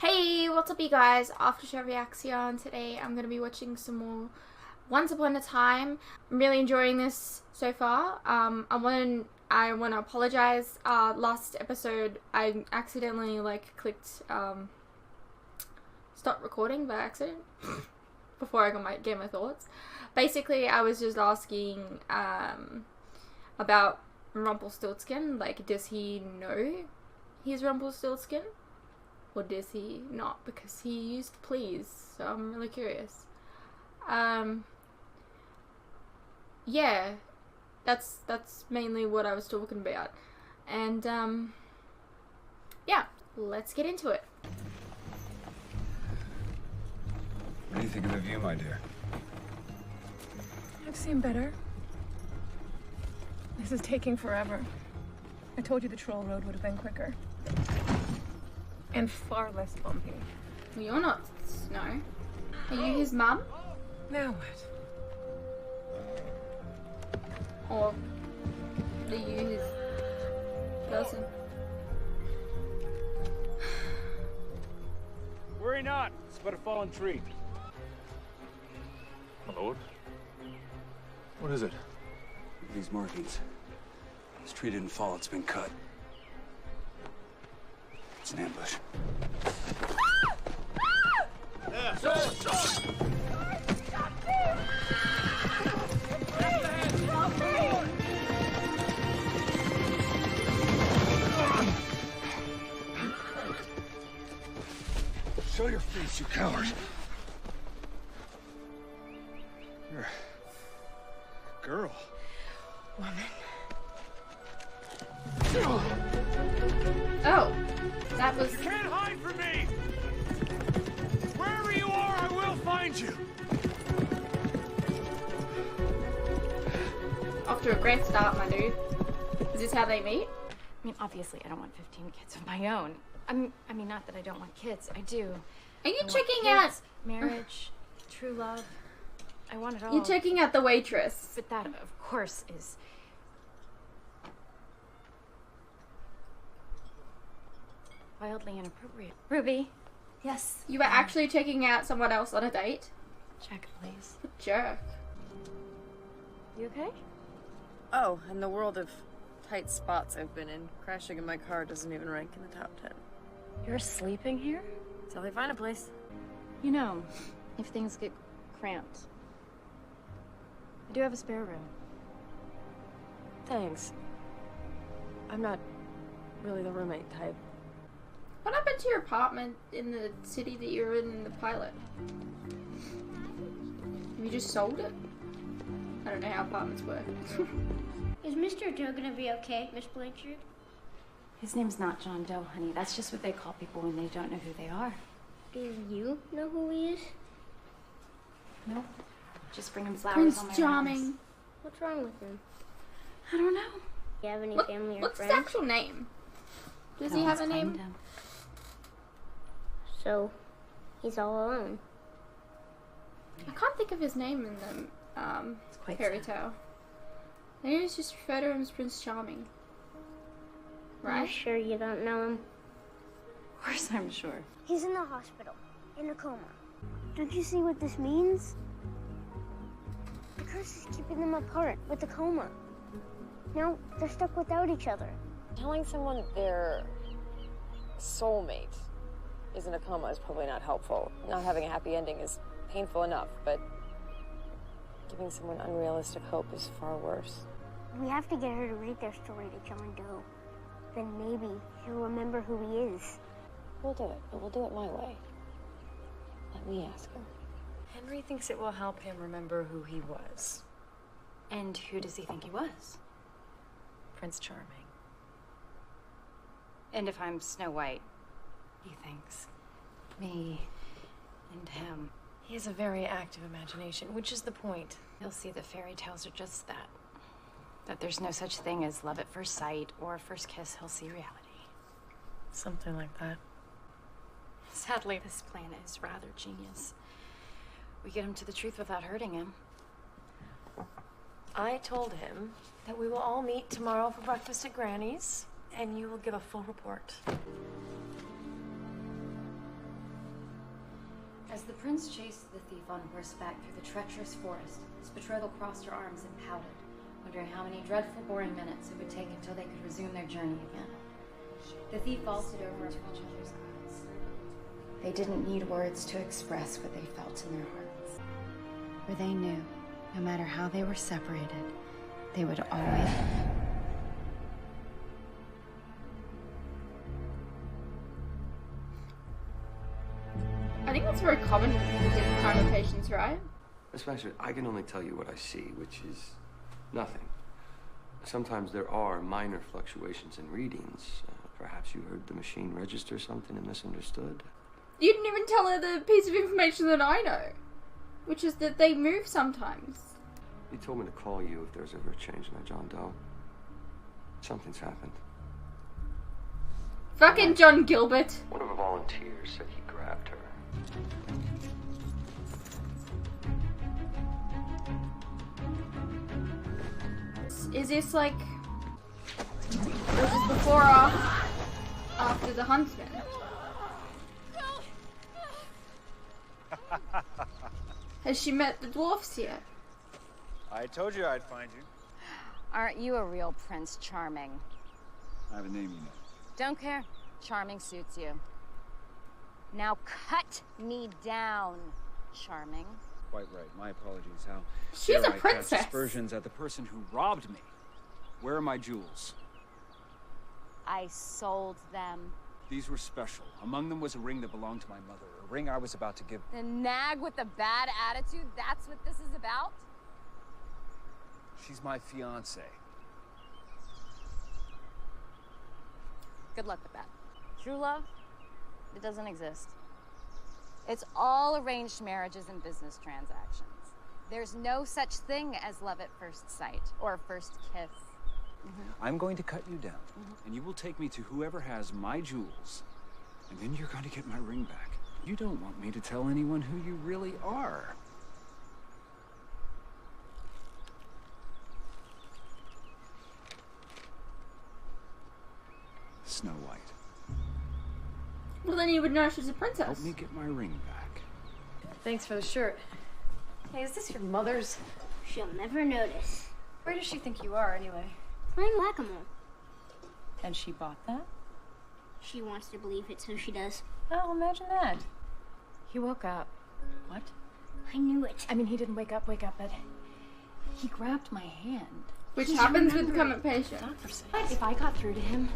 Hey, what's up you guys? After Show Reaction. Today I'm going to be watching some more Once Upon a Time. I'm really enjoying this so far. I want to apologize. Last episode I accidentally clicked stop recording by accident before I gave my thoughts. Basically, I was just asking about Rumpelstiltskin. Does he know he's Rumpelstiltskin? Or does he not? Because he used please, so I'm really curious. Yeah, that's mainly what I was talking about. And, yeah, let's get into it. What do you think of the view, my dear? I've seen better. This is taking forever. I told you the troll road would have been quicker. And far less bumpy. Well, you're not Snow. Are you his mum? Now what? Or are you his person? Worry not, it's but a fallen tree. My lord? What is it? These markings. This tree didn't fall, it's been cut. It's an ambush. Show your face, you coward! You're a girl. Woman. Oh, that was... You can't hide from me! Wherever you are, I will find you! off to a great start, my dude. Is this how they meet? I mean, obviously, I don't want 15 kids of my own. I mean, not that I don't want kids. I do. Are you I want checking kids, out... marriage, true love. I want it all. You're checking out The Waitress. But that, of course, is... wildly inappropriate. Ruby? Yes? You were actually checking out someone else on a date? Check, please. What a jerk. You okay? Oh, in the world of tight spots I've been in, crashing in my car doesn't even rank in the top 10. You're sleeping here? Till they find a place. You know, if things get cramped, I do have a spare room. Thanks. I'm not really the roommate type. What happened to your apartment in the city that you were in the pilot? Have you just sold it? I don't know how apartments work. Is Mr. Joe gonna be okay, Miss Blanchard? His name's not John Doe, honey. That's just what they call people when they don't know who they are. Do you know who he is? No. Just bring him flowers Prince on my Charming. rounds. What's wrong with him? I don't know. Do you have any family or What's his friends? actual name? Does No he have one's a name? claimed him. So, he's all alone. I can't think of his name in the It's quite fairy sad. tale. Maybe it's just refer to him as Prince Charming. Are you Right? sure you don't know him? Of course I'm sure. He's in the hospital, in a coma. Don't you see what this means? The curse is keeping them apart with the coma. Now, they're stuck without each other. Telling someone their soulmate is in a coma is probably not helpful. Not having a happy ending is painful enough, but giving someone unrealistic hope is far worse. We have to get her to read their story to John Doe. Then maybe he'll remember who he is. We'll do it, but we'll do it my way. Let me ask him. Henry thinks it will help him remember who he was. And who does he think he was? Prince Charming. And if I'm Snow White, he thinks me and him. He has a very active imagination, which is the point. He'll see that fairy tales are just that. That there's no such thing as love at first sight or first kiss. He'll see reality. Something like that. Sadly, this plan is rather genius. We get him to the truth without hurting him. I told him that we will all meet tomorrow for breakfast at Granny's, and you will give a full report. the prince chased the thief on horseback through the treacherous forest, his betrothal crossed her arms and pouted, wondering how many dreadful, boring minutes it would take until they could resume their journey again. The thief vaulted over upon each other's eyes. They didn't need words to express what they felt in their hearts. For they knew, no matter how they were separated, they would always... I think that's very common with different kind of patients, right? Especially, I can only tell you what I see, which is nothing. Sometimes there are minor fluctuations in readings. Perhaps you heard the machine register something and misunderstood. You didn't even tell her the piece of information that I know, which is that they move sometimes. He told me to call you if there's ever a change in that John Doe. Something's happened. Fucking John Gilbert. One of the volunteers said he grabbed her. Is this like... Or is this before or after the huntsman? Has she met the dwarfs yet? I told you I'd find you. Aren't you a real Prince Charming? I have a name, you know. Don't care. Charming suits you. Now cut me down, Charming. Quite right. My apologies. How She's dare a I princess. cast aspersions at the person who robbed me? Where are my jewels? I sold them. These were special. Among them was a ring that belonged to my mother. A ring I was about to give. The nag with the bad attitude, that's what this is about? She's my fiancée. Good luck with that. True love, it doesn't exist. It's all arranged marriages and business transactions. There's no such thing as love at first sight or first kiss. I'm going to cut you down, and you will take me to whoever has my jewels, and then you're going to get my ring back. You don't want me to tell anyone who you really are. Snow White. Well, then you would know she's a princess. Help me get my ring back. Thanks for the shirt. Hey, is this your mother's? She'll never notice. Where does she think you are, anyway? Playing whack-a-mole. And she bought that? She wants to believe it, so she does. Oh, imagine that. He woke up. What? I knew it. I mean, he didn't wake up, but he grabbed my hand. Which He's happens with remembering. becoming patient. What? If I got through to him,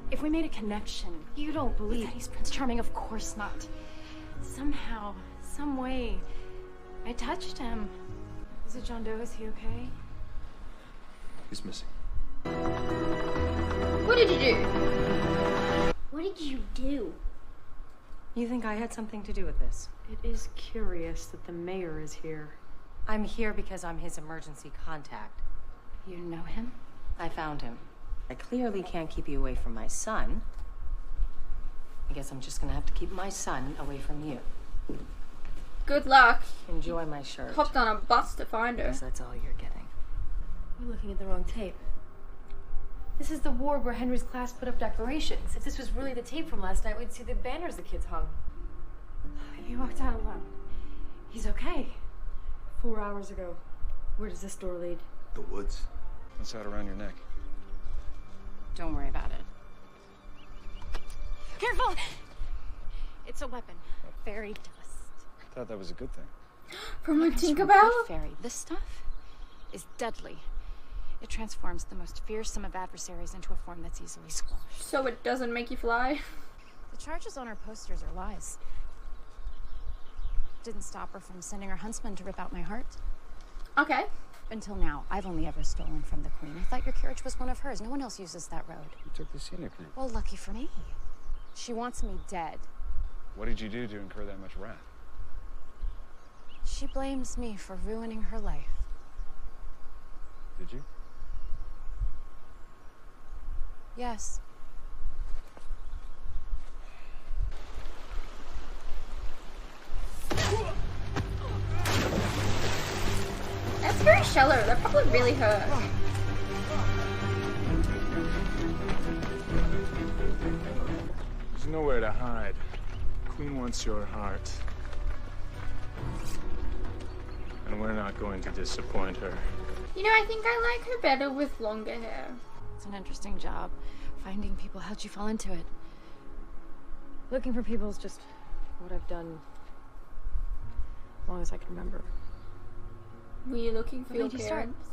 if we made a connection, you don't believe that he's Prince Charming? Of course not. Somehow, some way, I touched him. Is it John Doe? Is he okay? He's missing. What did you do? What did you do? You think I had something to do with this? It is curious that the mayor is here. I'm here because I'm his emergency contact. You know him? I found him. I clearly can't keep you away from my son. I guess I'm just gonna have to keep my son away from you. Good luck. Enjoy my shirt. Hopped on a bus to find her. Guess that's all you're getting. You're looking at the wrong tape. This is the ward where Henry's class put up decorations. If this was really the tape from last night, we'd see the banners the kids hung. He walked out alone. He's okay. 4 hours ago. Where does this door lead? The woods. What's that around your neck? Don't worry about it. Careful! It's a weapon. Fairy dust. I thought that was a good thing. From my It's from a Tinkerbell? good fairy. This stuff is deadly. It transforms the most fearsome of adversaries into a form that's easily squashed. So it doesn't make you fly? The charges on our posters are lies. Didn't stop her from sending her huntsman to rip out my heart. Okay. Until now, I've only ever stolen from the queen. I thought your carriage was one of hers. No one else uses that road. You took the scenic route. Well, lucky for me. She wants me dead. What did you do to incur that much wrath? She blames me for ruining her life. Did you? Yes. That's very shallow. That probably really hurt. There's nowhere to hide. Queen wants your heart. And we're not going to disappoint her. You know, I think I like her better with longer hair. It's an interesting job. Finding people. How'd you fall into it? Looking for people is just what I've done as long as I can remember. Were you looking for When your did you start? parents?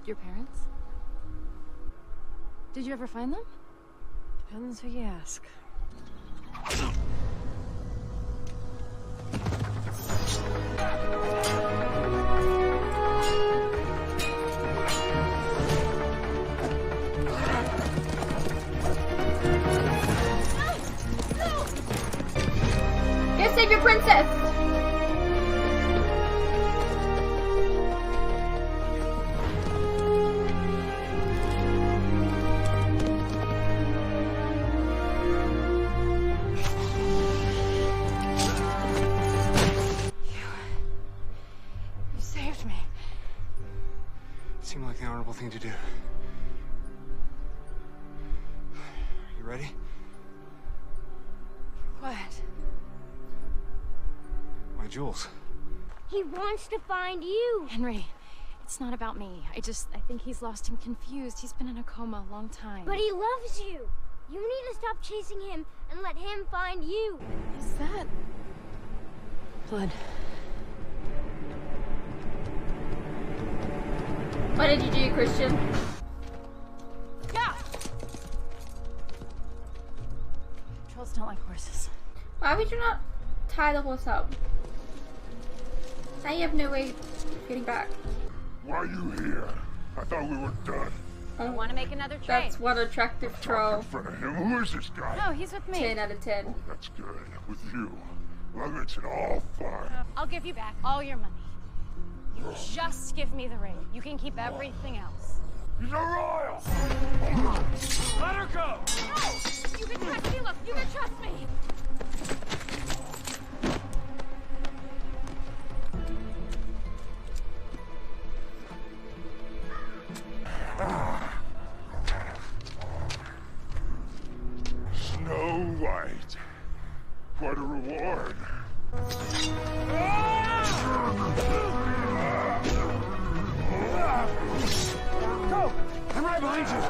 Your parents? Did you ever find them? Depends who you ask. Go save your princess! You saved me. Seemed like the honorable thing to do. You ready? What? My jewels. He wants to find you. Henry, it's not about me. I think he's lost and confused. He's been in a coma a long time. But he loves you. You need to stop chasing him and let him find you. Is that blood? What did you do, Christian? Yeah! Trolls don't like horses. Why would you not tie the horse up? Now you have no way of getting back. Why are you here? I thought we were done. I want to make another trade. That's one attractive troll. In front of him. Who is this guy? No, he's with me. 10 out of 10. Oh, that's good. With you. Well, it's all fine. I'll give you back all your money. You just give me the ring. You can keep everything else. He's a royal! Let her go! No! You can trust me. Look, you can trust me. Snow White. Quite a reward. Go! I'm right behind you!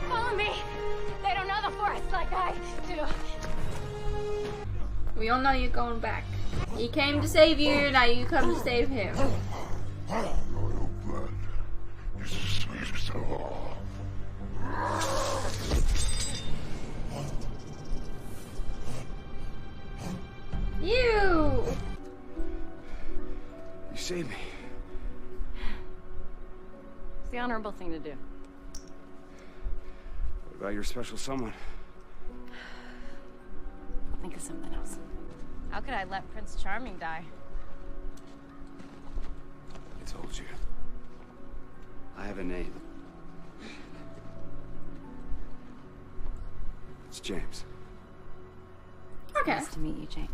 Follow me. They don't know the forest like I do. We all know you're going back. He came to save you, now you come to save him. Royal blood is the sweetest of all. You! You saved me. It's the honorable thing to do. What about your special someone? I'll think of something else. How could I let Prince Charming die? I told you. I have a name. It's James. Okay. Nice to meet you, James.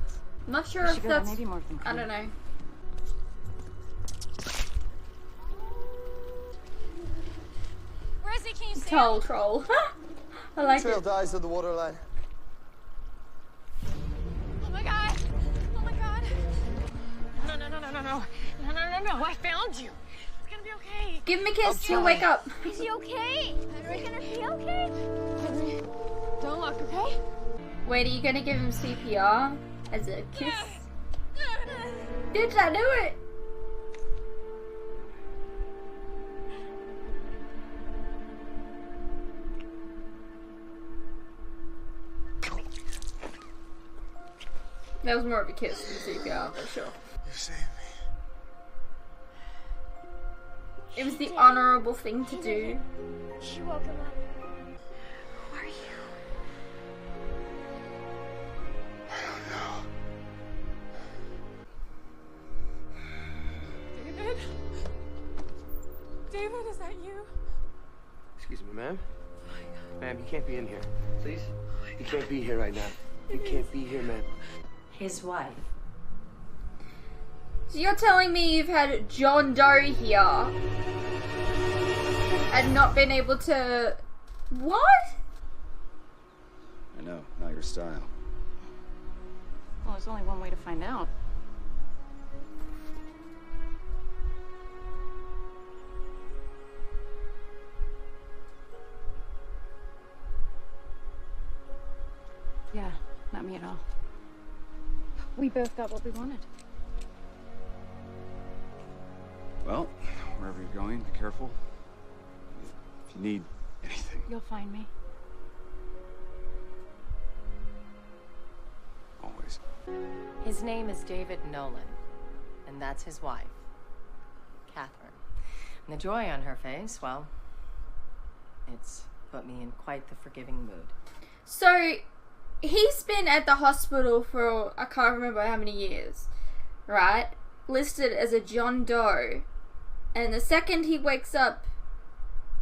I'm not sure We if should go there, that's... maybe more than I don't know. Where is he? Can you see Troll, troll. I like Trail it. dies at the waterline. Oh my god! Oh my god! No, no, no, no, no, no. No, no, no, no. I found you. It's gonna be okay. Give him a kiss, he'll wake up. Is he okay? Is he gonna be okay? Don't look, okay? Wait, are you gonna give him CPR as a kiss? Bitch, I knew it! That was more of a kiss than CPR, for sure. You saved me. It was the honorable thing to do. She woke him up. Who are you? I don't know. David? David, is that you? Excuse me, ma'am. Ma'am, you can't be in here. Please? You can't be here right now. You can't be here, ma'am. His wife. So you're telling me you've had John Doe here and not been able to... What? I know, not your style. Well, there's only one way to find out. Yeah, not me at all. We both got what we wanted. Well, wherever you're going, be careful. If you need anything, You'll find me. always. His name is David Nolan, and that's his wife, Catherine. And the joy on her face, well, it's put me in quite the forgiving mood. So, he's been at the hospital for, I can't remember how many years, right? Listed as a John Doe. And the second he wakes up,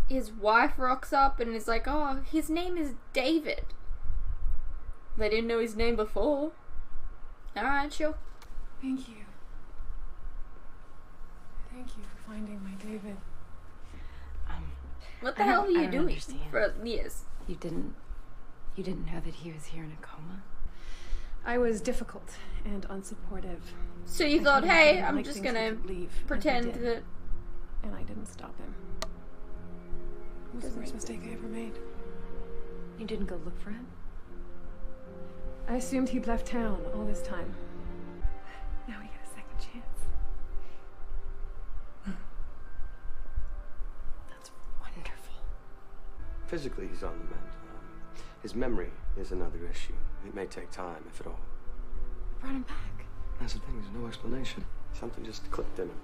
his wife rocks up and is like, oh, his name is David. They didn't know his name before. Alright, sure. Thank you. Thank you for finding my David. What the hell were you doing understand. for years? You didn't know that he was here in a coma? I was difficult and unsupportive. So you I thought, told him hey, I didn't I'm like just things he gonna could leave, pretend and he did. that... And I didn't stop him. It was the worst mistake I ever made. You didn't go look for him? I assumed he'd left town all this time. Now we get a second chance. That's wonderful. Physically, he's on the mend. His memory is another issue. It may take time, if at all. Brought him back. That's the thing, there's no explanation. Something just clicked in him.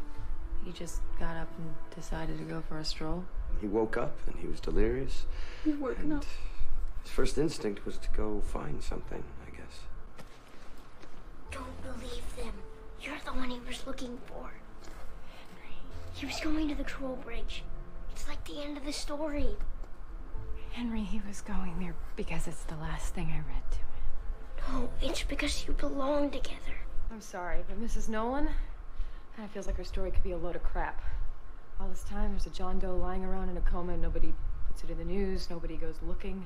He just got up and decided to go for a stroll? He woke up and he was delirious. You've woken up. His first instinct was to go find something, I guess. Don't believe them. You're the one he was looking for. Henry. He was going to the troll bridge. It's like the end of the story. Henry, he was going there because it's the last thing I read to him. No, it's because you belong together. I'm sorry, but Mrs. Nolan kind of feels like her story could be a load of crap. All this time, there's a John Doe lying around in a coma, and nobody puts it in the news, nobody goes looking.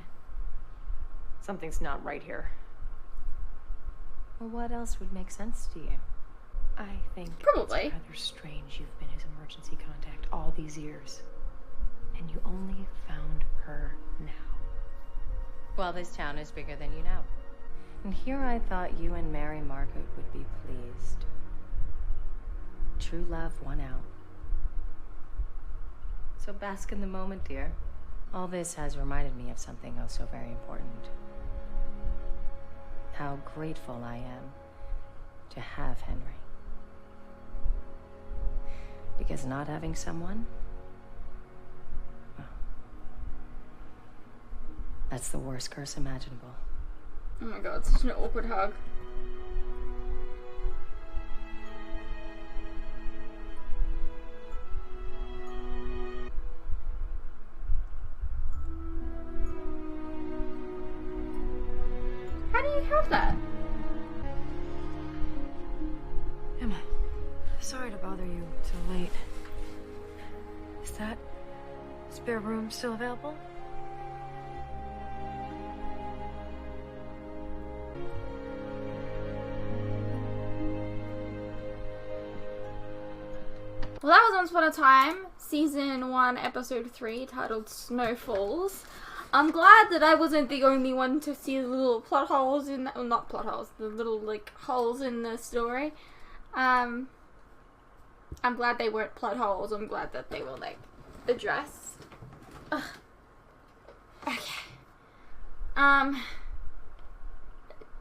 Something's not right here. Well, what else would make sense to you? I think Probably. it's rather strange you've been his emergency contact all these years, and you only found her now. Well, this town is bigger than you know. And here I thought you and Mary Margaret would be pleased. True love won out. So bask in the moment, dear. All this has reminded me of something oh so very important. How grateful I am to have Henry. Because not having someone, well, that's the worst curse imaginable. Oh my god, such an awkward hug. How do you have that? Emma, sorry to bother you so late. Is that spare room still available? Well, that was Once Upon a Time, Season 1, Episode 3, titled Snowfalls. I'm glad that I wasn't the only one to see the little plot holes in... Well, not plot holes, the little, like, holes in the story. I'm glad they weren't plot holes. I'm glad that they were, like, addressed. Ugh. Okay. I'm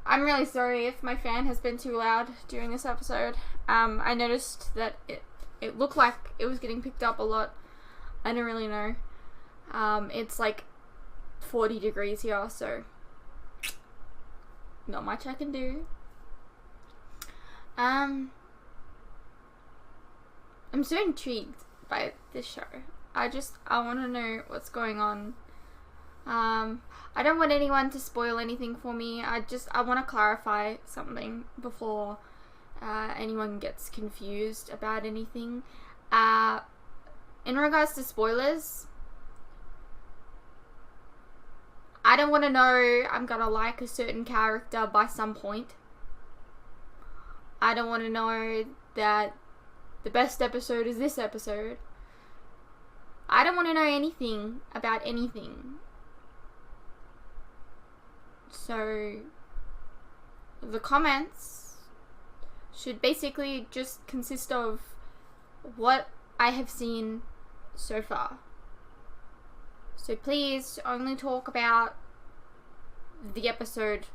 really sorry if my fan has been too loud during this episode. I noticed that it looked like it was getting picked up a lot. I don't really know. It's like 40 degrees here, so not much I can do. I'm so intrigued by this show. I want to know what's going on. I don't want anyone to spoil anything for me. I want to clarify something before anyone gets confused about anything. In regards to spoilers, I don't want to know I'm gonna like a certain character by some point. I don't want to know that the best episode is this episode. I don't want to know anything about anything. So the comments should basically just consist of what I have seen so far. So please only talk about the episode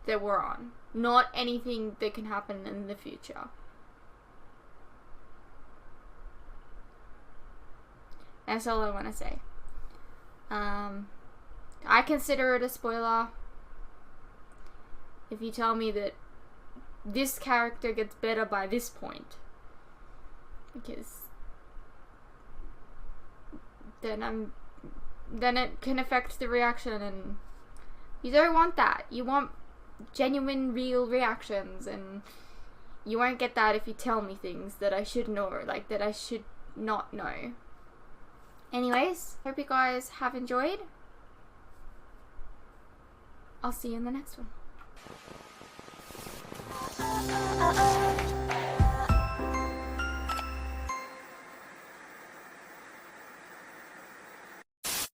that we're on, not anything that can happen in the future. That's all I want to say. I consider it a spoiler if you tell me that this character gets better by this point, because then it can affect the reaction, and you don't want that. You want genuine, real reactions, and you won't get that if you tell me things that I should know, like that I should not know. Anyways, hope you guys have enjoyed. I'll see you in the next one.